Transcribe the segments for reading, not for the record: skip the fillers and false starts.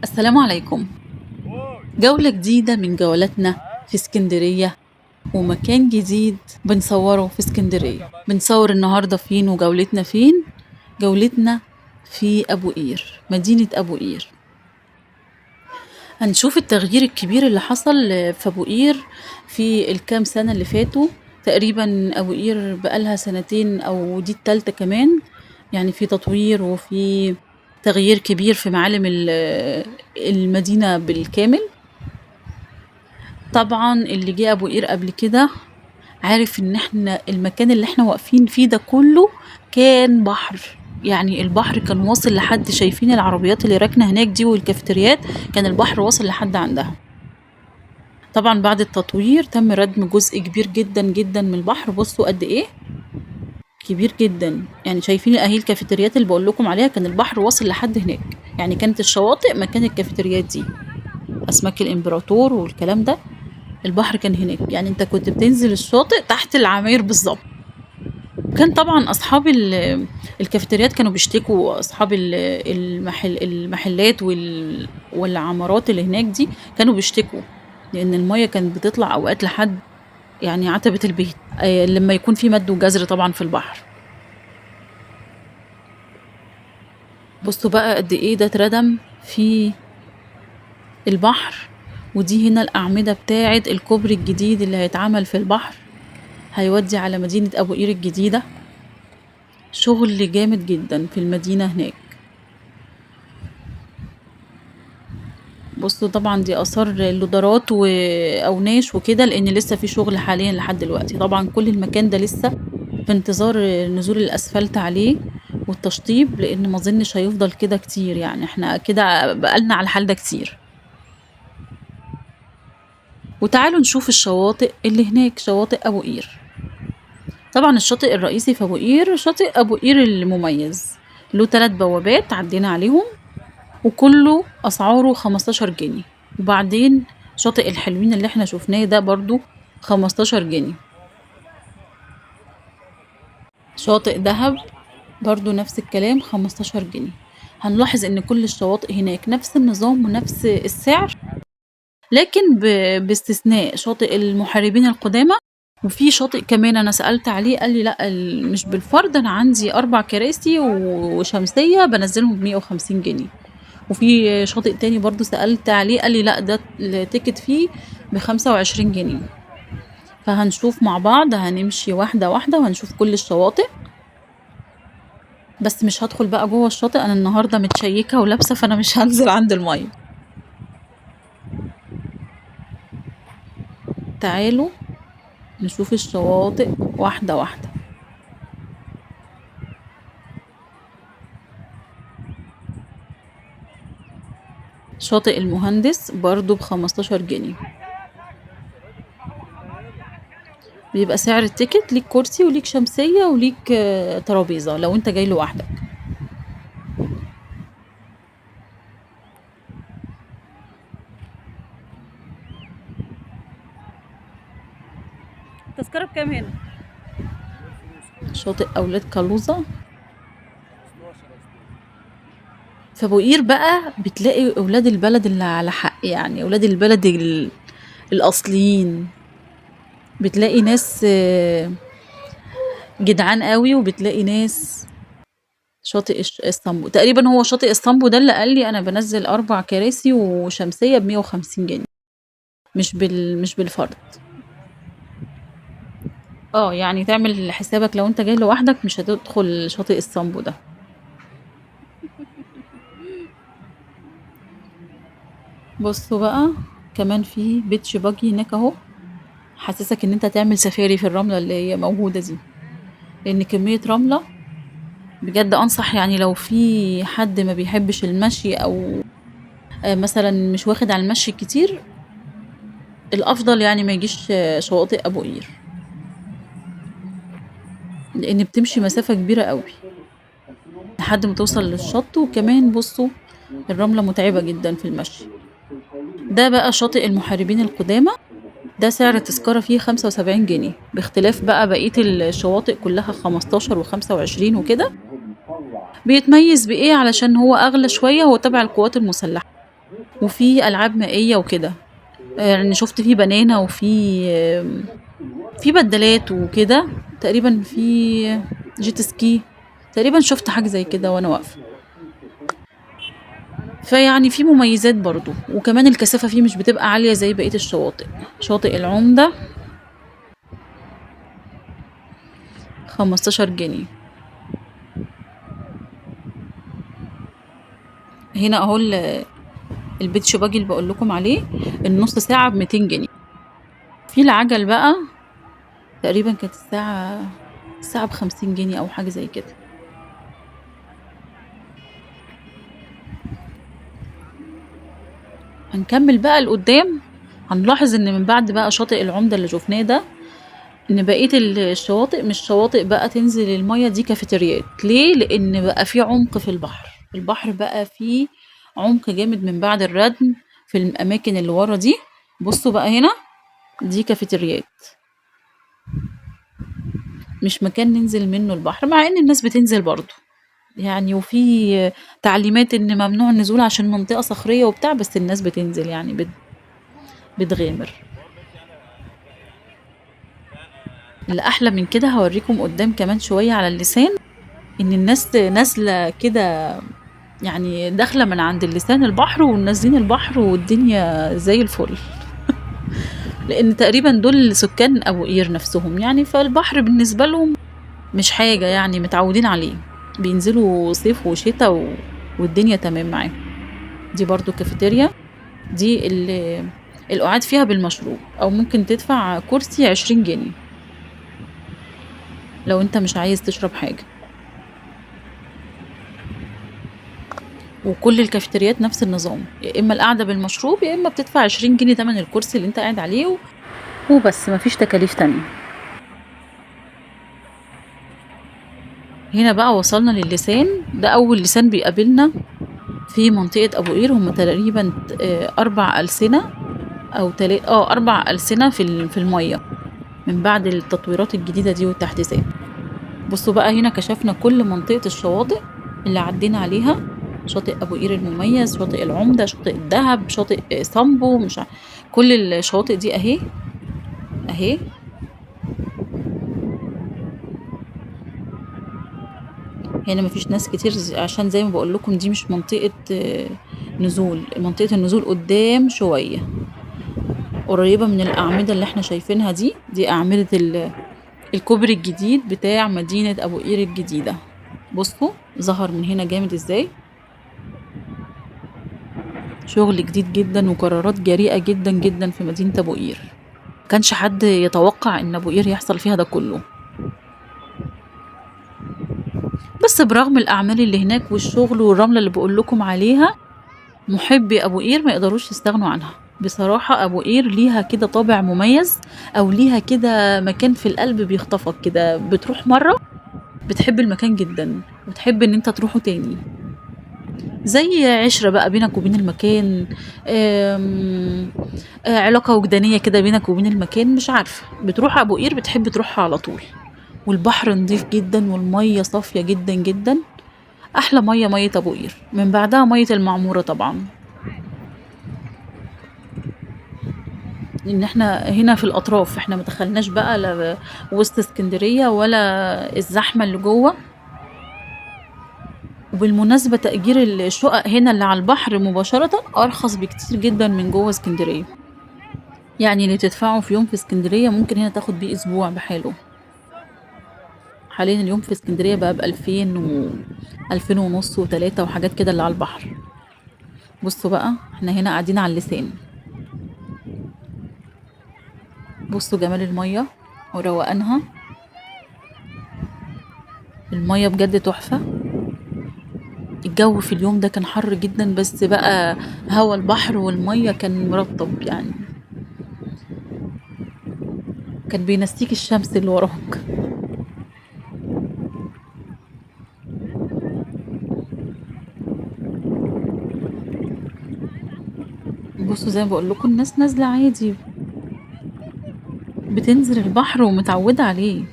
السلام عليكم. جولة جديدة من جولاتنا في اسكندرية، ومكان جديد بنصوره في اسكندرية. بنصور النهاردة فين وجولتنا فين؟ جولتنا في أبو قير، مدينة أبو قير. هنشوف التغيير الكبير اللي حصل في أبو قير في الكام سنة اللي فاتوا. تقريبا أبو قير بقالها سنتين أو دي التالتة كمان، يعني في تطوير وفي تغيير كبير في معالم المدينة بالكامل. طبعا اللي جه ابو قير قبل كده عارف ان احنا المكان اللي احنا واقفين فيه ده كله كان بحر. يعني البحر كان واصل لحد، شايفين العربيات اللي راكنه هناك دي والكافيتريات، كان البحر واصل لحد عندها. طبعا بعد التطوير تم ردم جزء كبير جدا جدا من البحر. بصوا قد ايه كبير جدا، يعني شايفين اهي الكافيتريات اللي بقول لكم عليها، كان البحر واصل لحد هناك. يعني كانت الشواطئ مكان الكافيتريات دي، اسماك الامبراطور والكلام ده، البحر كان هناك. يعني انت كنت بتنزل الشاطئ تحت العماير بالظبط. كان طبعا اصحاب الكافيتريات كانوا بيشتكوا، اصحاب المحلات والعمارات اللي هناك دي كانوا بيشتكوا، لان المية كانت بتطلع اوقات لحد يعني عتبة البيت، لما يكون في مد وجزر طبعا في البحر. بصوا بقى قد ايه ده اتردم في البحر. ودي هنا الأعمدة بتاعة الكوبري الجديد اللي هيتعمل في البحر، هيودي على مدينة أبو قير الجديدة. شغل جامد جدا في المدينة هناك. بصوا طبعا دي آثار اللودرات وأوناش وكده، لأن لسه في شغل حاليا لحد دلوقتي. طبعا كل المكان ده لسه في انتظار نزول الأسفلت عليه والتشطيب، لأن ما اظنش هيفضل كده كتير. يعني احنا كده بقالنا على الحال ده كتير. وتعالوا نشوف الشواطئ اللي هناك، شواطئ أبو قير. طبعا الشاطئ الرئيسي في أبو قير شاطئ أبو قير المميز، له 3 بوابات عدينا عليهم، وكله أسعاره 15 جنيه. وبعدين شاطئ الحلوين اللي احنا شفناه ده برضو 15 جنيه. شاطئ دهب برضو نفس الكلام 15 جنيه. هنلاحظ ان كل الشواطئ هناك نفس النظام ونفس السعر، لكن باستثناء شاطئ المحاربين القدامى. وفي شاطئ كمان انا سألت عليه قال لي لا، مش بالفرد، انا عندي 4 كراسي وشمسية بنزلهم ب150 جنيه. وفي شاطئ تاني برضو سألت عليه قال لي لا، ده التيكت فيه ب25 جنيه. فهنشوف مع بعض، هنمشي واحدة واحدة وهنشوف كل الشواطئ. بس مش هدخل بقى جوه الشاطئ، انا النهاردة متشيكة ولابسة، فانا مش هنزل عند المية. تعالوا نشوف الشواطئ واحدة واحدة. شاطئ المهندس برضو ب15 جنيه. بيبقى سعر التيكت ليك كرسي وليك شمسية وليك ترابيزة لو انت جاي لوحدك. التذكرة بكام هنا؟ شاطئ أولاد كالوزة. في أبو قير بقى بتلاقي أولاد البلد اللي على حق، يعني أولاد البلد الأصليين. بتلاقي ناس جدعان قوي، وبتلاقي ناس. شاطئ اسطنبول تقريبا هو شاطئ اسطنبول ده اللي قال لي أنا بنزل 4 كراسي وشمسية ب150 جنيه، مش بالفرد. يعني تعمل حسابك لو انت جاي لوحدك مش هتدخل شاطئ اسطنبول ده. بصوا بقى كمان في بيتش باجي هناك اهو، حسسك ان انت تعمل سفاري في الرملة اللي هي موجودة دي، لان كمية رملة بجد. انصح يعني لو في حد ما بيحبش المشي، او مثلا مش واخد على المشي كتير، الافضل يعني ما يجيش شواطئ ابو قير، لان بتمشي مسافة كبيرة قوي لحد ما توصل للشط. وكمان بصوا الرملة متعبة جدا في المشي. ده بقى شاطئ المحاربين القدامى، ده سعر التذكرة فيه 75 جنيه، باختلاف بقى بقية الشواطئ كلها 15 و25 وكده. بيتميز بإيه؟ علشان هو أغلى شوية، هو تبع القوات المسلحة. وفي ألعاب مائية وكده. يعني شُفت فيه بنانة في بدّالات وكده، تقريبًا في jet ski، تقريبًا شُفت حاجة زي كده وأنا واقفة. فيعني في مميزات برضه، وكمان الكثافة فيه مش بتبقى عالية زي بقية الشواطئ. شاطئ العُمدة 15 جنيه. هنا أهو الbeach buggy اللي باقول لكم عليه، النُص ساعة ب200 جنيه. في العَجَل بقى تقريبًا كانت الساعة ب50 جنيه أو حاجة زي كده. هنكمّل بقى لقدّام، هنلاحظ إن من بعد بقى شاطئ العُمدة اللي شُفناه ده، إن بقية الشواطئ مش شواطئ بقى تنزل المَيّة، دي كافتريات. ليه؟ لإن بقى في عُمق في البحر. البحر بقى فيه عُمق جامد من بعد الردم في الأماكن اللي ورا دي. بُصّوا بقى هنا، دي كافتريات، مش مكان ننزل منّه البحر، مع إن الناس بتنزل برضه. يعني وفي تعليمات إن ممنوع النزول عشان منطقة صخرية وبتاع، بس الناس بتنزل يعني بتغامر. اللي أحلى من كده هاورّيكم قدّام كمان شوية على اللسان، إن الناس نازلة كده، يعني داخلة من عند اللسان البحر ونازلين البحر والدنيا زي الفل. لإن تقريبًا دول سكان أبو قير نفسهم يعني، فالبحر بالنسبة لهم مش حاجة يعني، متعودين عليه، بينزلوا صيف وشتا والدنيا تمام معاهم. دي برضه كافتيريا، دي القعاد فيها بالمشروب، أو ممكن تدفع كرسي 20 جنيه لو أنت مش عايز تشرب حاجة. وكل الكافتريات نفس النظام، يا إما القعدة بالمشروب، يا إما بتدفع 20 جنيه تمن الكرسي اللي أنت قاعد عليه وبس، مفيش تكاليف تانية. هنا بقى وصلنا للسان، ده أول لسان بيقابلنا في منطقة أبو قير. هم تقريبا 4 ألسنة أو 4 ألسنة في المية من بعد التطويرات الجديدة دي والتحديثات. بصوا بقى، هنا كشفنا كل منطقة الشواطئ اللي عدينا عليها: شاطئ أبو قير المميز، شاطئ العمدة، شاطئ الدهب، شاطئ صامبو، مش كل الشواطئ دي أهي أهي. هنا مفيش ناس كتير عشان زي ما بقول لكم دي مش منطقة نزول. منطقة النزول قدام شوية، قريبة من الأعمدة اللي احنا شايفينها دي أعمدة الكوبري الجديد بتاع مدينة أبو قير الجديدة. بصوا ظهر من هنا جامد ازاي، شغل جديد جدا وقرارات جريئة جدا جدا في مدينة أبو قير. مكانش حد يتوقع ان أبو قير يحصل فيها ده كله، بس برغم الأعمال اللي هناك والشغل والرملة اللي بقول لكم عليها، محبي أبو قير ما يقدروش يستغنوا عنها. بصراحة أبو قير ليها كده طابع مميز، أو ليها كده مكان في القلب بيخطفك كده، بتروح مرة بتحب المكان جدا وتحب ان انت تروحه تاني، زي عشرة بقى بينك وبين المكان. علاقة وجدانية كده بينك وبين المكان. مش عارفة، بتروح أبو قير بتحب تروحها على طول. والبحر نضيف جدا والمية صافية جدا جدا. أحلى مية أبو قير، من بعدها مية المعمورة طبعا. ان احنا هنا في الاطراف، احنا ما دخلناش بقى لا وسط اسكندريه ولا الزحمه اللي جوه. وبالمناسبه تأجير الشقق هنا اللي على البحر مباشره ارخص بكتير جدا من جوه اسكندريه. يعني اللي تدفعه في يوم في اسكندريه ممكن هنا تاخد بيه اسبوع بحاله. حاليا اليوم في اسكندريه بقى ب2000 و2000 ونص و3 وحاجات كده اللي على البحر. بصوا بقى، احنا هنا قاعدين على اللسان. بصوا جمال الميه وروقانها، الميه بجد تحفه. الجو في اليوم ده كان حر جدا، بس بقى هوا البحر والمية كان مرطب يعني، كان بينسيك الشمس اللي وراك. بصوا زي ما بقول لكم، الناس نازلة عادي، بتنزل البحر ومتعودة عليه.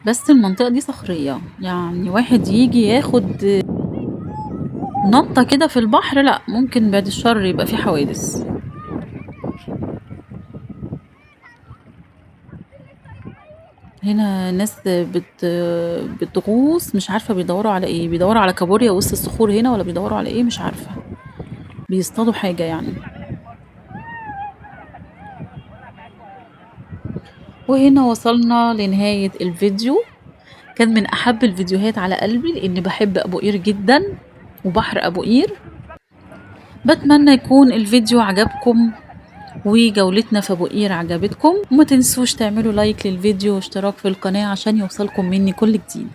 بس المنطقة دي صخرية، يعني واحد يجي ياخد نطة كده في البحر لا، ممكن بعد الشر يبقى في حوادث. هنا ناس بتغوص، مش عارفة بيدوروا على ايه، بيدوروا على كابوريا وسط الصخور هنا ولا بيدوروا على ايه، مش عارفة، بيصطادوا حاجة يعني. وهنا وصلنا لنهاية الفيديو. كان من أحب الفيديوهات على قلبي لأني بحب أبو قير جدا وبحر أبو قير. بتمنى يكون الفيديو عجبكم وجولتنا في أبو قير عجبتكم، وما تنسوش تعملوا لايك للفيديو واشتراك في القناة عشان يوصلكم مني كل جديد.